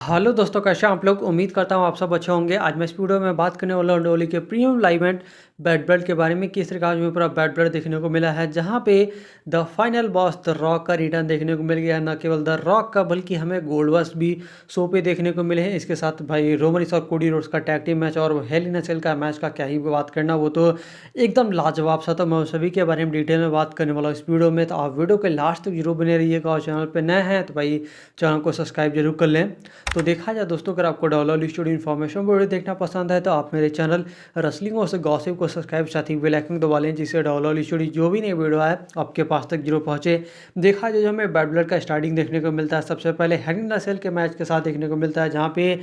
Hello दोस्तों, कैसे हैं आप लोग। उम्मीद करता हूँ आप सब अच्छे होंगे। आज मैं इस वीडियो में बात करने वाला हूँ डोली के premium live and bad blood के बारे में। किस तरह का आज में पूरा बैड ब्लड देखने को मिला है, जहाँ पे the final boss the rock का रिटर्न देखने को मिल गया है। न केवल द रॉक का बल्कि हमें गोल्डबस्ट भी शो पे देखने को मिले हैं। इसके साथ भाई रोमनिस और कोडी रोड्स का टैग टीम मैच और हेल इन अ सेल का मैच का क्या ही बात करना, वो तो एकदम लाजवाब सा। तो मैं उस सभी के बारे में डिटेल में बात करने वाला हूँ इस वीडियो में। तो आप वीडियो के लास्ट तक जरूर बने रहिएगा और चैनल पर नए हैं तो भाई चैनल को सब्सक्राइब जरूर कर लें। तो देखा जाए दोस्तों, अगर आपको डब्ल्यूडब्ल्यूई स्टूडियो इन्फॉर्मेशन वीडियो देखना पसंद है तो आप मेरे चैनल रसलिंग और गॉसिप को सब्सक्राइब साथ ही बेल आइकन दबा लें, जिससे डब्ल्यूडब्ल्यूई स्टूडियो जो भी नई वीडियो है आपके पास तक जरूर पहुंचे। देखा जाए जो हमें बैड ब्लड का स्टार्टिंग देखने को मिलता है, सबसे पहले हेल इन अ सेल के मैच के साथ देखने को मिलता है, जहाँ पे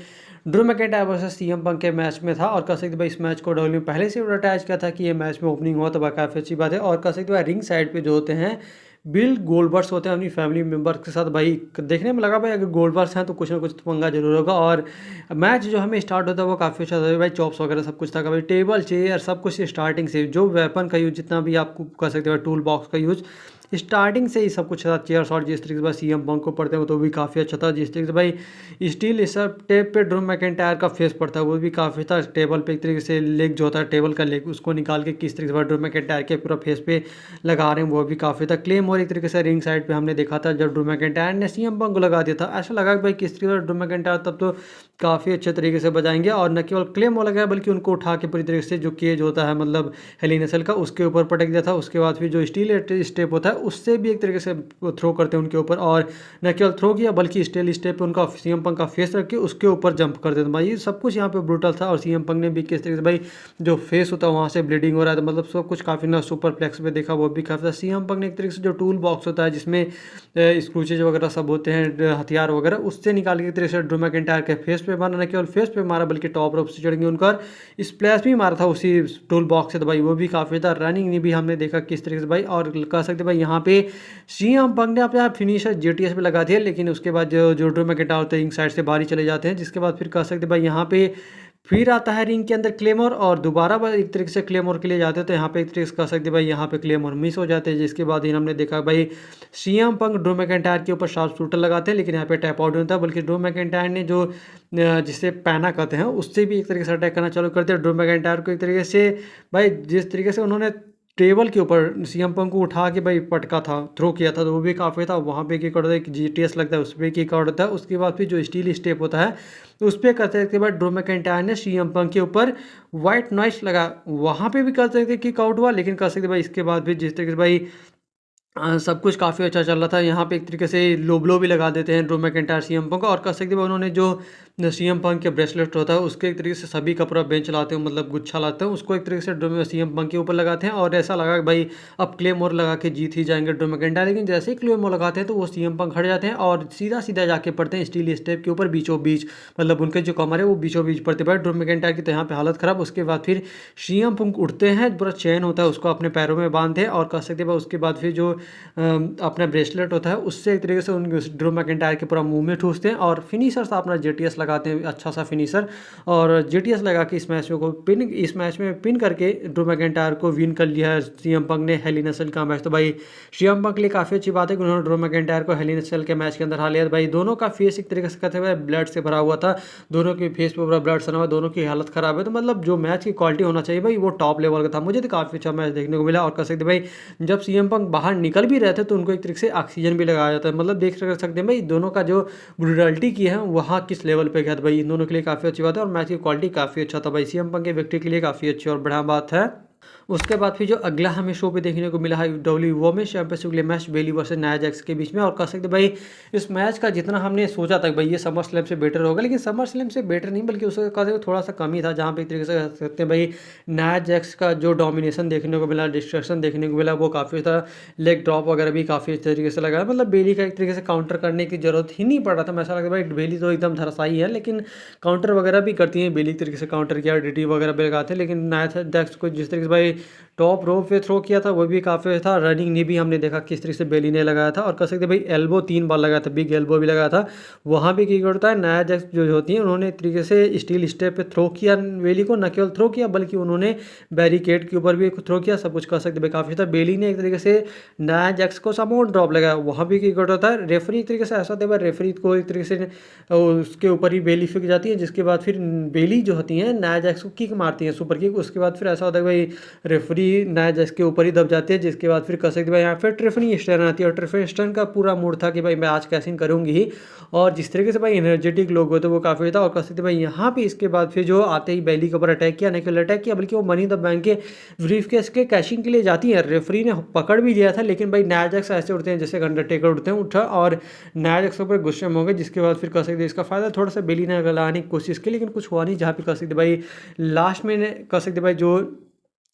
Drew McIntyre versus CM Punk के मैच में था। और कह सकते भाई इस मैच को डब्ल्यू पहले से अटैच किया था कि ये मैच में ओपनिंग हुआ, तो काफ़ी अच्छी बात है। और कह सकते भाई रिंग साइड पे जो होते हैं बिल गोल्डबर्ग्स होते हैं अपनी फैमिली मेम्बर्स के साथ। भाई देखने में लगा भाई अगर गोल्डबर्ग्स हैं तो कुछ ना कुछ तो पंगा जरूर होगा। और मैच जो हमें स्टार्ट होता है वो काफ़ी अच्छा था भाई, चॉप्स वगैरह सब कुछ था भाई, टेबल चेयर सब कुछ स्टार्टिंग से जो वेपन का यूज जितना भी आपको कर सकते हो, टूल बॉक्स का यूज स्टार्टिंग से ही सब कुछ था। चेयर शॉट जिस तरीके से भाई सीएम पंक को पड़ते हैं वो तो भी काफ़ी अच्छा था। जिस तरीके से भाई स्टील इस सब टेप पे ड्रू मैकिंटायर का फेस पड़ता है वो भी काफ़ी था। टेबल पे एक तरीके से लेग जो होता है टेबल का लेग उसको निकाल के किस तरीके से ड्रू मैकिंटायर के पूरा फेस पे लगा रहे हैं वो भी काफ़ी था। क्लेम और एक तरीके से रिंग साइड पे हमने देखा था जब ड्रू मैकिंटायर ने सीएम पंक को लगा दिया था, ऐसा लगा कि भाई किस तरीके से ड्रू मैकिंटायर तब तो काफ़ी अच्छे तरीके से बजाएंगे। और न केवल क्लेम वो लगा बल्कि उनको उठा के पूरी तरीके से जो केज होता है मतलब हेल इन अ सेल का उसके ऊपर पटक दिया था। उसके बाद फिर जो स्टील स्टेप होता है उससे भी एक तरीके से थ्रो करते हैं उनके ऊपर, और न केवल थ्रो किया बल्कि स्टील स्टेप पे उनका सीएम पंक का फेस रख के उसके ऊपर जंप कर देते भाई। सब कुछ यहाँ पे ब्रूटल था। और सीएम पंक ने भी किस तरीके से भाई जो फेस होता है वहाँ से ब्लीडिंग हो रहा था, मतलब सब कुछ काफ़ी ना सुपर फ्लेक्स पे देखा वो भी काफ़ी था। सीएम पंक ने एक तरीके से जो टूल बॉक्स होता है जिसमें स्क्रूचेज वगैरह सब होते हैं हथियार वगैरह, उससे निकाल के एक तरीके से ड्रू मैकिंटायर के फेस पे मारा, न केवल फेस पे मारा बल्कि टॉप रोप से चढ़ के उनका स्प्लैश भी मारा था उसी टूल बॉक्स से। तो भाई वो भी काफ़ी था। रनिंग ने भी हमने देखा किस तरीके से भाई, और कह सकते भाई यहाँ पे सीएम पंक ने अपने आप फिनिशर जेटीएस पे लगा दिया, लेकिन उसके बाद जो ड्रू मैकिंटायर होते हैं रिंग साइड से बाहर ही चले जाते हैं। जिसके बाद फिर कह सकते भाई यहाँ पे फिर आता है रिंग के अंदर क्लेमोर, और दोबारा एक तरीके से क्लेमोर के लिए जाते हैं तो यहाँ पे एक तरीके से कह सकते भाई यहाँ पे क्लेमोर मिस हो जाते हैं। जिसके बाद ही हमने देखा भाई सीएम पंक ड्रू मैकिंटायर के ऊपर शार्प शूटर लगाते हैं, लेकिन यहाँ पे टैप आउट नहीं होता बल्कि ड्रू मैकिंटायर ने जो जिसे पैना कहते हैं उससे भी एक तरीके से अटैक करना चालू करते हैं ड्रू मैकिंटायर को। एक तरीके से भाई जिस तरीके से उन्होंने टेबल के ऊपर सीएम पंक को उठा के भाई पटका था, थ्रो किया था, तो वो भी काफ़ी था। वहाँ पे किक होता है, जीटीएस लगता है उस पर किक आउट होता है। उसके बाद फिर जो स्टील स्टेप होता है उस पर करते के बाद ड्रू मैकिंटायर ने सीएम पंक के ऊपर वाइट नॉइस लगा, वहाँ पे भी कर सकते किक आउट हुआ। लेकिन कर सकते भाई इसके बाद भी जिस तरीके से भाई सब कुछ काफ़ी अच्छा चल रहा था। यहाँ पे एक तरीके से लो ब्लो भी लगा देते हैं ड्रू मैकिंटायर सीएम पंक को। और कह सकते हैं उन्होंने जो सीएम पंक के ब्रेसलेट होता है उसके एक तरीके से सभी का पूरा बेंच लाते हैं, मतलब गुच्छा लाते हैं, उसको एक तरीके से सीएम पंक के ऊपर लगाते हैं। और ऐसा लगा कि भाई अब क्लेमोर लगा के जीत ही जाएंगे ड्रू मैकिंटायर। लेकिन जैसे ही क्लेमोर लगाते हैं तो वो सीएम पंक हट जाते हैं और सीधा सीधा जाके पड़ते हैं स्टील स्टेप के ऊपर बीचों बीच, मतलब उनके जो कमर है वो बीचों बीच पड़ते भाई ड्रू मैकिंटायर की। तो यहाँ पे हालत खराब। उसके बाद फिर सीएम पंक उठते हैं, पूरा चैन होता है उसको अपने पैरों में बांधते हैं, और कह सकते हैं उसके बाद फिर जो अपना ब्रेसलेट होता है उससे एक तरीके से उन ड्रू मैकिंटायर के पूरा मुंह में ठूसते हैं और फिनिशर से अपना जेटीएस लगाते हैं, अच्छा सा फिनिशर। और जेटीएस लगा के इस मैच में पिन करके ड्रू मैकिंटायर को विन कर लिया है सीएम पंक ने हेल इन अ सेल का मैच। तो भाई सीएम पंक के लिए काफ़ी अच्छी बात है कि उन्होंने ड्रू मैकिंटायर को हेल इन अ सेल के मैच के अंदर हार लिया। भाई दोनों का फेस एक तरीके से कहते हुए ब्लड से भरा हुआ था, दोनों के फेस पर पूरा ब्लड सना हुआ, दोनों की हालत खराब है। तो मतलब जो मैच की क्वालिटी होना चाहिए भाई वो टॉप लेवल का था। मुझे तो काफ़ी अच्छा मैच देखने को मिला। और कह सकते भाई जब सीएम पंक बाहर निकल भी रहे थे तो उनको एक तरीके से ऑक्सीजन भी लगाया जाता है, मतलब देख सकते हैं भाई दोनों का जो ब्रूटलिटी की है वहाँ किस लेवल पे गया था। भाई इन दोनों के लिए काफ़ी अच्छी बात है और मैच की क्वालिटी काफ़ी अच्छा था। भाई सीएम पंक के विक्ट्री के लिए काफ़ी अच्छी और बढ़िया बात है। उसके बाद फिर जो अगला हमें शो पे देखने को मिला है डब्ल्यू वुमेन्स चैंपियनशिप के लिए मैच बेली वर्सेस नाया जैक्स के बीच में। और कह सकते भाई इस मैच का जितना हमने सोचा था भाई ये समर स्लैम से बेटर होगा, लेकिन समर स्लैम से बेटर नहीं बल्कि उसका कहते थोड़ा सा कम ही था। जहाँ पे एक तरीके से कह सकते हैं भाई नाया जैक्स का जो डोमिनेशन देखने को मिला, डिस्ट्रक्शन देखने को मिला वो काफ़ी था। लेग ड्रॉप वगैरह भी काफ़ी अच्छे तरीके से लगा, मतलब बेली का एक तरीके से काउंटर करने की जरूरत ही नहीं पड़ रहा था। मैं ऐसा लगता है भाई बेली तो एकदम धराशायी है, लेकिन काउंटर वगैरह भी करती हैं बेली, तरीके से काउंटर किया, डीटी वगैरह भी लगाते हैं। लेकिन नाया जैक्स को जिस तरीके से से भाई टॉप रोप पे थ्रो किया था, वो भी काफ़ी था। रनिंग नी भी हमने देखा किस तरीके से बेली ने लगाया था, और कह सकते भाई एल्बो 3 बार लगाया था, बिग एल्बो भी लगाया था। वहाँ भी क्या करता है, नाया जैक्स जो होती हैं उन्होंने एक तरीके से स्टील स्टेप पे थ्रो किया बेली को, न केवल थ्रो किया बल्कि उन्होंने बैरिकेड के ऊपर भी थ्रो किया, सब कुछ कह सकते भाई काफ़ी था। बेली ने एक तरीके से नाया जैक्स को समोन ड्रॉप लगाया, वहाँ भी क्या करता है, रेफरी एक तरीके से ऐसा था भाई, रेफरी को एक तरीके से उसके ऊपर ही बेली फेंक जाती है, जिसके बाद फिर बेली जो होती हैं नाया जैक्स को किक मारती हैं, सुपर किक। उसके बाद फिर ऐसा होता है भाई रेफरी नाया जैक्स के ऊपर ही दब जाती है, जिसके बाद फिर कह सकते भाई यहाँ फिर ट्रिफनी स्टर्न आती है, और ट्रिफनी स्टर्न का पूरा मूड था कि भाई मैं आज कैसिंग करूँगी ही। और जिस तरीके से भाई एनर्जेटिक लोग होते वो काफ़ी था, और कह सकते भाई यहाँ पे इसके बाद फिर जो आते ही बेली के ऊपर अटैक किया, नहीं केवल अटैक किया बल्कि वो मनी द बैंक के ब्रीफ केस के कैशिंग के लिए जाती है। रेफरी ने पकड़ भी लिया था, लेकिन भाई नाया जैक्स ऐसे उठते हैं जैसे अंडरटेकर उठते हैं, उठा और नाया जैक्स के ऊपर गुस्से में हो गए, जिसके बाद फिर कह सकते इसका फायदा थोड़ा सा बेली ने लाने की कोशिश की, लेकिन कुछ हुआ नहीं। जहाँ पे कह सकते भाई लास्ट में कह सकते भाई जो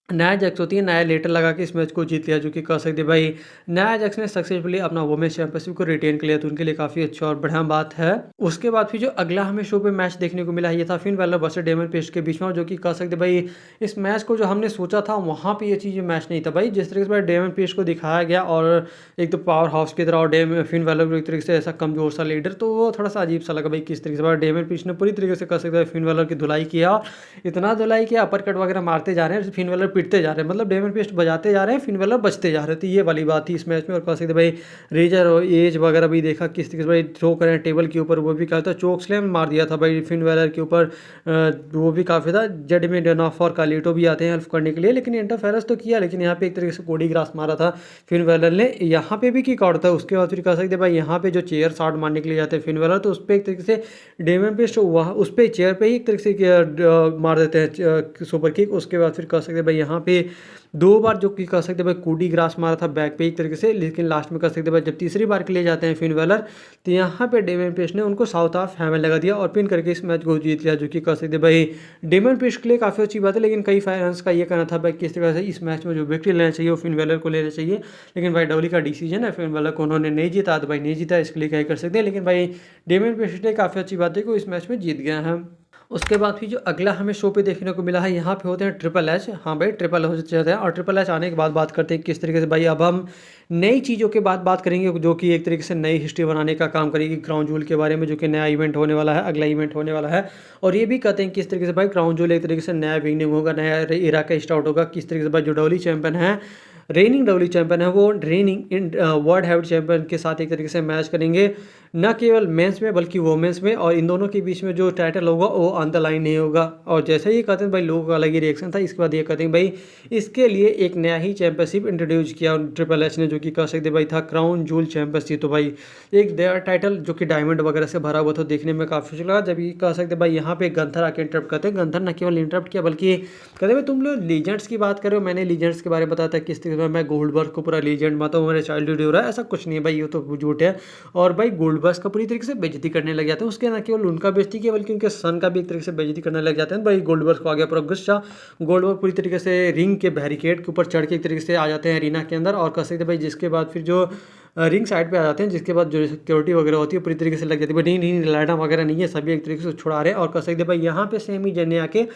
नाया जैक्स होती है, नाया लेटर लगा के इस मैच को जीत लिया, जो कि कह सकते भाई नाया जैक्स ने सक्सेसफुली अपना वुमेन्स चैंपियनशिप को रिटेन कर लिया, तो उनके लिए काफ़ी अच्छा और बढ़िया बात है। उसके बाद फिर जो अगला हमें शो पे मैच देखने को मिला ये था Finn Balor versus Damian Priest के बीच में, जो कि कह सकते भाई इस मैच को जो हमने सोचा था वहाँ पे ये चीज़ मैच नहीं था भाई। जिस तरीके से भाई डेमन पेस्ट को दिखाया गया, और एक तो पावर हाउस की तरह, और फिन बैलर को एक तरीके से ऐसा कमजोर सा लीडर, तो वो थोड़ा सा अजीब सा लगा भाई किस तरीके से भाई डेमन पेस्ट ने पूरी तरीके से कह सकते हैं फिन बैलर की धुलाई किया, इतना धुलाई किया, अपर कट वगैरह मारते जा रहे हैं, फिन बैलर पिटते जा रहे हैं, मतलब डेमन पेस्ट बजाते जा रहे हैं, फिन बैलर बचते जा रहे थे, ये वाली बात थी इस मैच में। और कह सकते भाई रेजर और एज वगैरह भी देखा किस तरीके से भाई थ्रो करें टेबल के ऊपर, वो भी कहा था चोक स्लैम मार दिया था भाई फिन बैलर के ऊपर, वो भी काफ़ी था। जेड में डनॉफ और कालीटो भी आते हैं हेल्प करने के लिए, लेकिन इंटरफेरेंस तो किया, लेकिन यहाँ पे एक तरीके से कोडी ग्रास मारा था फिन बैलर ने, यहाँ पे भी किक आउट था। उसके बाद फिर कह सकते भाई यहाँ पे जो चेयर शॉट मारने के लिए जाते हैं फिन बैलर, तो उस पर एक तरीके से डेमन पेस्ट वहाँ उस पर चेयर पे ही एक तरीके से मार देते हैं सुपर किक। उसके बाद फिर कह सकते भाई यहाँ पे 2 बार जो कि कह सकते भाई कूडी ग्रास मारा था बैक पे एक तरीके से, लेकिन लास्ट में कह सकते भाई जब तीसरी बार के लिए जाते हैं फिन बैलर, तो यहाँ पे डेमन पेस्ट ने उनको साउथ ऑफ हैमर लगा दिया और पिन करके इस मैच को जीत लिया, जो कि कह सकते भाई डेमन पेस्ट के लिए काफ़ी अच्छी बात है। लेकिन कई फैंस का ये कहना था भाई किस तरह से इस मैच में जो विक्ट्री लेना चाहिए वो फिन बैलर को लेना चाहिए, लेकिन भाई डब्ल्यू का डिसीजन है, फिन बैलर को उन्होंने नहीं जीता, तो भाई नहीं जीता, इसके लिए क्या कर सकते हैं। लेकिन भाई डेमन पेस्ट ने काफ़ी अच्छी बात है कि वो इस मैच में जीत गया है। उसके बाद फिर जो अगला हमें शो पे देखने को मिला है, यहाँ पे होते हैं ट्रिपल एच। हाँ भाई ट्रिपल एच होते हैं, और ट्रिपल एच आने के बाद बात करते हैं किस तरीके से भाई अब हम नई चीज़ों के बाद बात करेंगे, जो कि एक तरीके से नई हिस्ट्री बनाने का काम करेगी क्राउन जूल के बारे में, जो कि नया इवेंट होने वाला है, अगला इवेंट होने वाला है। और ये भी कहते हैं किस तरीके से भाई क्राउन जूल एक तरीके से नया बिगनिंग होगा, नया इरा का स्टार्ट होगा, किस तरीके से भाई जो डब्ल्यू चैंपियन है, रेनिंग डब्ल्यू चैंपियन है, वो रेनिंग वर्ल्ड हैवी चैंपियन के साथ एक तरीके से मैच करेंगे, न केवल मेंस में बल्कि वोमेंस में, और इन दोनों के बीच में जो टाइटल होगा वो ऑन द लाइन नहीं होगा। और जैसे ही कहते हैं भाई लोगों का अलग ही रिएक्शन था, इसके बाद ये कहते हैं भाई इसके लिए एक नया ही चैंपियनशिप इंट्रोड्यूस किया ट्रिपल एच ने, जो कि कह सकते भाई था क्राउन जूल चैंपियनशिप। तो भाई एक नया टाइटल जो कि डायमंड वगैरह से भरा हुआ था, देखने में काफ़ी अच्छा लगा। जब ये कह सकते भाई यहाँ पे गंथर आके इंटरप्ट करते हैं, गंथर न केवल इंटरप्ट किया बल्कि कहते भाई तुम लोग लीजेंड्स की बात कर रहे हो, मैंने लीजेंड्स के बारे में बताया था किस तरीके से मैं गोल्डबर्ग को पूरा लीजेंड मानता हूँ, मेरे चाइल्डहुड हो रहा है, ऐसा कुछ नहीं है भाई, ये तो झूठ है। और भाई गोल्डबर्ग का पूरी तरीके से बेइज्जती करने लग जाते हैं, उसके न केवल उनका बेइज्जती किया बल्कि उनके सन का भी एक तरीके से बेइज्जती करने लग जाते हैं। भाई गोल्डबर्ग को आ गया पूरा गुस्सा, गोल्डबर्ग पूरी तरीके से रिंग के बैरिकेड के ऊपर चढ़ के एक तरीके से आ जाते हैं एरिना के अंदर, और कह सकते भाई जिसके बाद फिर जो रिंग साइड पे आ जाते हैं, जिसके बाद जो सिक्योरिटी वगैरह होती है पूरी तरीके से लग जाती है, नहीं नहीं लाइटा वगैरह नहीं है, सभी एक तरीके से छुड़ा रहे हैं। और कह सकते भाई यहाँ पे सेमी जन ने आके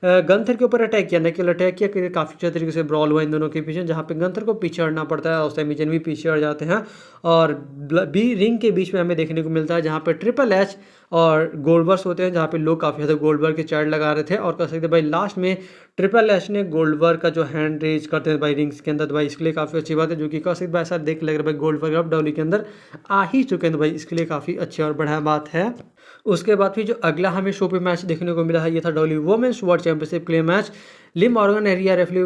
गंथर के ऊपर अटैक किया, न केवल अटैक किया, काफ़ी अच्छे तरीके से ब्रॉल हुआ इन दोनों के पीछे, जहाँ पे गंथर को पीछे हटना पड़ता है और सेमीजन भी पीछे हट जाते हैं, और बी रिंग के बीच में हमें देखने को मिलता है जहाँ पे ट्रिपल एच और गोल्डबर्ग होते हैं, जहाँ पे लोग काफ़ी ज़्यादा गोल्डबर्ग के चार्ट लगा रहे थे। और कह सकते भाई लास्ट में ट्रिपल एच ने गोल्डबर्ग का जो हैंड रेज करते हैं भाई रिंग्स के अंदर, तो भाई इसके लिए काफ़ी अच्छी बात है, जो कि कह सकते भाई ऐसा देख लग रहा है भाई गोल्डबर्ग अब डब्ल्यू के अंदर आ ही चुके हैं, तो भाई इसके लिए काफ़ी अच्छी और बढ़िया बात है। उसके बाद फिर जो अगला हमें शो पे मैच देखने को मिला है, ये था W women's world championship clay match Lim Morgan एरिया रेफली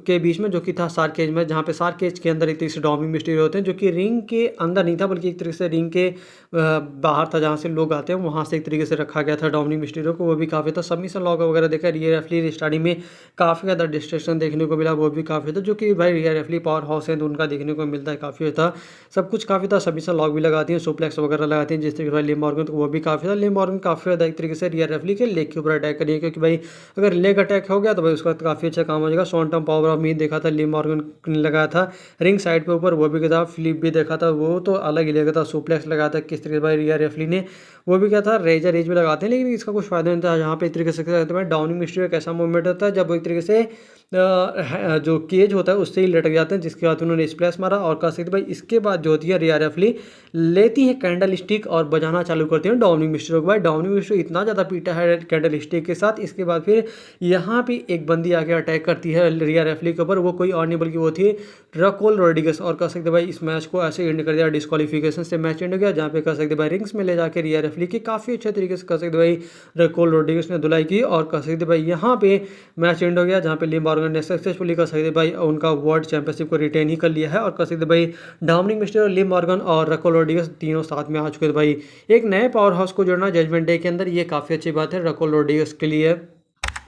के बीच में, जो कि था सार्केज में, जहाँ पे सार्केज के अंदर एक तरीके से डोमिनिक मिस्टीरियो होते हैं, जो कि रिंग के अंदर नहीं था बल्कि एक तरीके से रिंग के बाहर था, जहाँ से लोग आते हैं वहाँ से एक तरीके से रखा गया था डोमिनिक मिस्टीरियो को, वो भी काफ़ी था। सबमिशन लॉग वगैरह देखा, रिया रेफली स्टार्टिंग में काफ़ी ज़्यादा डिस्ट्रैक्शन देखने को मिला, वो भी काफ़ी था, जो कि भाई रिया रेफली पावर हाउस है तो उनका देखने को मिलता है, काफ़ी था, सब कुछ काफ़ी था। सबमिशन लॉग भी लगाती हैं, सुप्लेक्स वगैरह लगाती हैं, जिस तरीके से लिम मॉर्गन, तो वो भी काफ़ी था। लिम मॉर्गन काफ़ी ज़्यादा एक तरीके से रिया रेफली के लेग के ऊपर अटैक करिए, क्योंकि भाई अगर लेग अटैक हो गया तो भाई उसके बाद काफ़ी अच्छा काम हो जाएगा। शॉर्ट पावर ऑफ मीट देखा था, लिव मॉर्गन ने लगाया था रिंग साइड पे ऊपर, वो भी क्या था, फ्लिप भी देखा था, वो तो अलग ही लगा था। सुप्लेक्स लगाया था किस तरीके से भाई रिया रेफली ने, वो भी क्या था, रेजर एज भी लगाते हैं, लेकिन इसका कुछ फायदा नहीं था। यहाँ पे एक तरीके से डाउनिंग मिस्ट्री का कैसा मूवमेंट होता है जब वो एक तरीके से जो केज होता है उससे ही लटक जाते हैं, जिसके बाद उन्होंने स्प्लैश मारा और कहा सकते भाई इसके बाद जो होती है रिया रेफली लेती है कैंडल स्टिक और बजाना चालू करते हैं डॉमिनिक मिस्ट्री को। भाई डॉमिनिक मिस्ट्री इतना ज़्यादा पीटा है कैंडल स्टिक के साथ, इसके बाद फिर यहाँ पे एक बंदी आके अटैक करती है रिया रेफली के ऊपर, वो कोई और नहीं बल्कि वो थी रकोल रोड्रिगेज, और कह सकते भाई इस मैच को ऐसे एंड कर दिया, डिस्क्वालिफिकेशन से मैच एंड हो गया, जहाँ पे कह सकते भाई रिंग्स में ले जाके रिया रेफली की काफ़ी अच्छे तरीके से कह सकते भाई रकोल रोड्रिगेज ने धुलाई की, और कह सकते भाई यहाँ पे मैच एंड हो गया, जहाँ पे लिव मॉर्गन ने सक्सेसफुली कह सकते भाई उनका वर्ल्ड चैंपियनशिप को रिटेन ही कर लिया है, और कह सकते भाई डोमिनिक मिस्टेरियो, लिव मॉर्गन और रकोल रोड्रिगेज तीनों साथ में आ चुके थे। भाई एक नए पावर हाउस को जोड़ना जजमेंट डे के अंदर, ये काफ़ी अच्छी बात है रकोल रोड्रिगेज के लिए।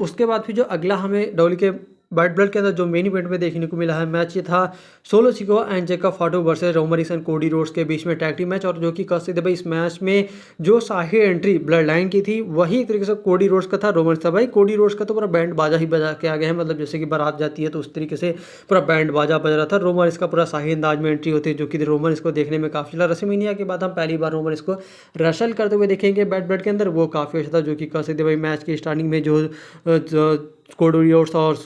उसके बाद फिर जो अगला हमें डब्ल्यू के बैड ब्लड के अंदर जो मेन इवेंट में देखने को मिला है मैच, ये था सोलो सिकोवा एंड जेकब फाटो versus Roman Reigns and Cody Rhodes के बीच में टैग टीम मैच, और जो कि कह सकते भाई इस मैच में जो शाही एंट्री ब्लड लाइन की थी वही एक तरीके से कोडी रोड्स का था, रोमन था। भाई कोडी रोड्स का तो पूरा बैंड बाजा ही बजा के आ गए हैं, मतलब जैसे कि बारात जाती है तो उस तरीके से पूरा बैंड बाजा बज रहा था। रोमन इसका पूरा शाही अंदाज में एंट्री होती है, जो कि रोमन इसको देखने में काफ़ी ज़्यादा, रेसलमेनिया के बाद हम पहली बार रोमन इसको रसल करते हुए देखेंगे बैड ब्लड के अंदर, वो काफ़ी अच्छा था। जो कि कह सकते भाई मैच की स्टार्टिंग में जो कोडी रोड्स और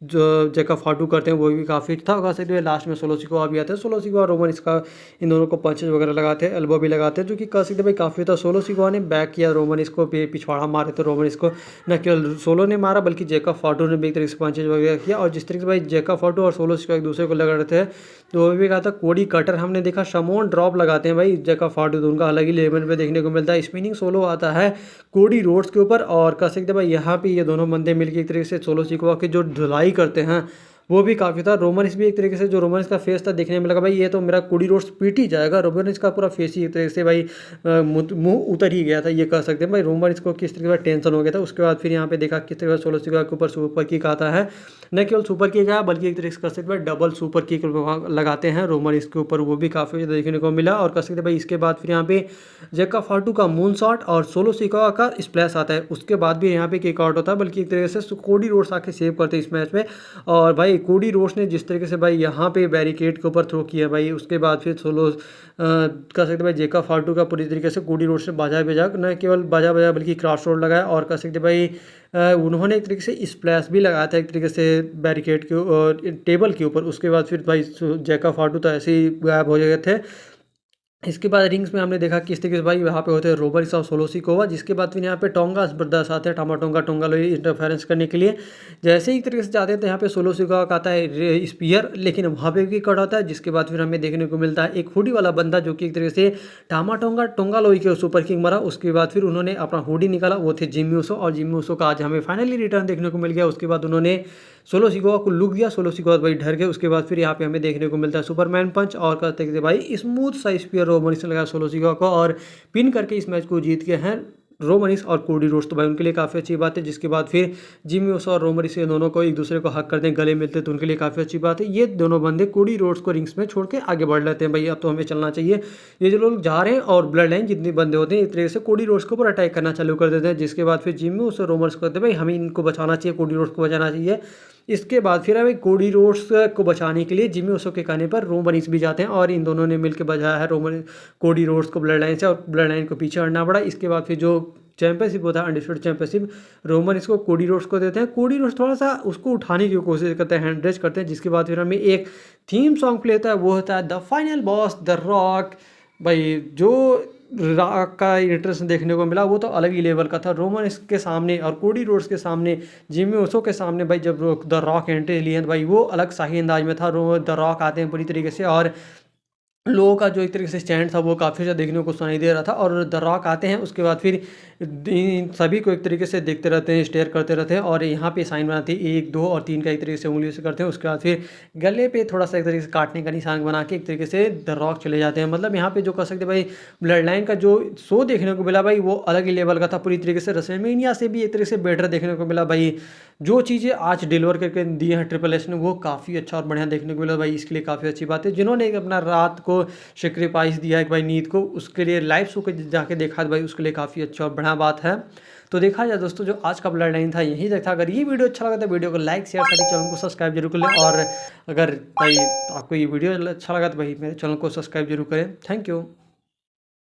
जो जेकब फाटू करते हैं वो भी काफ़ी था, कह सकते हैं। लास्ट में सोलो सिकोवा भी आते हैं, सोलो सिकोवा रोमन इसका इन दोनों को पंचेज वगैरह लगाते हैं, एल्बो भी लगाते हैं, जो कि कह सकते हैं भाई काफ़ी था। सोलो सिकोवा ने बैक किया, रोमन इसको पिछवाड़ा मारे, तो रोमन इसको न केवल सोलो ने मारा बल्कि जेकब फाटू ने भी एक तरीके से पंचेज वगैरह किया, और जिस तरीके से भाई जेकब फाटू और सोलो सिकोवा एक दूसरे को लगा रहे थे, तो वो भी कहा था कोडी कटर हमने देखा, शमोन ड्रॉप लगाते हैं भाई जेकब फाटू, तो उनका अलग ही लेवल पे देखने को मिलता है। स्पिनिंग सोलो आता है कोडी रोड्स के ऊपर, और कह सकते हैं भाई यहाँ पे ये दोनों बंदे मिलकर एक तरीके से सोलो सिकोवा की जो धुलाई करते हैं वो भी काफ़ी था। रोमन भी एक तरीके से जो रोमन का फेस था देखने में लगा भाई ये तो मेरा कोडी रोड्स पीट ही जाएगा, रोमन का पूरा फेस ही एक तरीके से भाई मुंह उतर ही गया था, ये कह सकते हैं। भाई रोमन को किस तरीके का टेंशन हो गया था। उसके बाद फिर यहाँ पे देखा किस तरीके से सोलो सिकोवा के ऊपर सुपर किक आता है, न केवल सुपर किक आया बल्कि एक तरीके से कह सकते हैं डबल सुपर किक लगाते हैं रोमन इसके ऊपर, वो भी काफ़ी ज़्यादा देखने को मिला। और कह सकते भाई इसके बाद फिर यहाँ पे जेकब फाटू का मून शॉट और सोलो सिकोवा का स्प्लैश आता है, उसके बाद भी यहाँ पे किक आउट होता है, बल्कि एक तरीके से कोडी रोड्स आके सेव करते हैं इस मैच में। और भाई कोडी रोड्स ने जिस तरीके से भाई यहाँ पे बैरिकेड के ऊपर थ्रो किया भाई, उसके बाद फिर सोलो कह सकते भाई जेकब फाटू का पूरी तरीके से कोडी रोड्स ने बाजा भेजा, न केवल बाजा बजा बल्कि क्रॉस रोड लगाया, और कह सकते भाई उन्होंने एक तरीके से स्प्लैश भी लगाया था एक तरीके से बैरिकेड के टेबल के ऊपर। उसके बाद फिर भाई जेकब फाटू तो ऐसे ही गायब हो गए थे। इसके बाद रिंग्स में हमने देखा किस तरीके से भाई यहाँ पे होते हैं रोमन और सोलो सिकोवा, जिसके बाद फिर यहाँ पे टोंगा ब्रदर्स आते हैं, टोंगा लोई इंटरफेरेंस करने के लिए। जैसे ही तरीके से जाते हैं तो यहाँ पे सोलो सिकोवा का आता है स्पीयर, लेकिन वहाँ पे भी कट होता है, जिसके बाद फिर हमें देखने को मिलता है एक हुडी वाला बंदा जो कि एक तरीके से टोंगा लोई के सुपर किंग मारा। उसके बाद फिर उन्होंने अपना हुडी निकाला, वो थे जिम्मी ऊसो, और जिम्मी ऊसो का आज हमें फाइनली रिटर्न देखने को मिल गया। उसके बाद उन्होंने सोलो सिकोवा को लुक दिया, सोलो सिकोवा भाई डर गए। उसके बाद फिर यहाँ पे हमें देखने को मिलता है सुपरमैन पंच, और कहते हैं भाई स्मूथ सा स्पीयर रोमन ने लगाया सोलो सिकोवा को और पिन करके इस मैच को जीत गए हैं रोमन और कोडी रोड्स। तो भाई उनके लिए काफ़ी अच्छी बात है। जिसके बाद फिर जिम्मी ऊसो और रोमन ये दोनों को एक दूसरे को हक करते हैं, गले मिलते हैं, तो उनके लिए काफ़ी अच्छी बात है। ये दोनों बंदे कोडी रोड्स को रिंग्स में छोड़ के आगे बढ़ लेते हैं। भाई अब तो हमें चलना चाहिए, ये जो लोग जा रहे हैं, और ब्लड लाइन जितने बंदे होते हैं एक तरीके से कोडी रोड्स के ऊपर अटैक करना चालू कर देते हैं। जिसके बाद फिर जिम्मी ऊसो रोमन कहते हैं भाई हमें इनको बचाना चाहिए, कोडी रोड्स को बचाना चाहिए। इसके बाद फिर भाई कोडी रोड्स को बचाने के लिए जिम्मी ऊसो के कहने पर रोमन भी जाते हैं, और इन दोनों ने मिलकर बचाया है रोमन कोडी रोड्स को ब्लड लाइन से, और ब्लड लाइन को पीछे हटना पड़ा। इसके बाद फिर जो चैंपियनशिप होता है अनडिस्प्यूटेड चैंपियनशिप, रोमन इसको कोडी रोड्स को देते हैं। कोडी रोड्स थोड़ा सा उसको उठाने की कोशिश करते हैं, हैंड रेज करते हैं। जिसके बाद फिर हमें एक थीम सॉन्ग प्ले होता है, वो होता है the final boss the rock. भाई जो रॉक का इंटरेस्ट देखने को मिला वो तो अलग ही लेवल का था। रोमन के सामने और कोडी रोड्स के सामने, जिम्मी ऊसो के सामने भाई जब द रॉक एंट्री ली है भाई वो अलग शाही अंदाज में था। द रॉक आते हैं पूरी तरीके से, और लोगों का जो एक तरीके से स्टैंड था वो काफ़ी ज़्यादा देखने को सुनाई दे रहा था। और द रॉक आते हैं, उसके बाद फिर इन सभी को एक तरीके से देखते रहते हैं, स्टेयर करते रहते हैं, और यहाँ पे साइन बनाते हैं 1 2 और 3 का एक तरीके से उंगलियों से करते हैं। उसके बाद फिर गले पे थोड़ा सा एक तरीके से काटने का निशान बना के एक तरीके से द रॉक चले जाते हैं। मतलब यहाँ पे जो कह सकते भाई ब्लड लाइन का जो शो देखने को मिला भाई वो अलग ही लेवल का था पूरी तरीके से। रेसलमेनिया से भी एक तरीके से बेटर देखने को मिला भाई। जो चीज़ें आज डिलीवर करके दिए हैं ट्रिपल एस ने वो काफ़ी अच्छा और बढ़िया देखने को मिला भाई। इसके लिए काफ़ी अच्छी बात है। जिन्होंने एक अपना रात को सेक्रीफाइस दिया है कि भाई नींद को, उसके लिए लाइव शो के जाके देखा तो भाई उसके लिए काफ़ी अच्छा और बढ़िया बात है। तो देखा जाए दोस्तों, जो आज का ब्लड लाइन था यही तक था। अगर ये वीडियो अच्छा लगा तो वीडियो को लाइक शेयर साथ ही चैनल को सब्सक्राइब जरूर कर लें। और अगर भाई आपको ये वीडियो अच्छा लगा तो भाई मेरे चैनल को सब्सक्राइब जरूर करें। Thank you.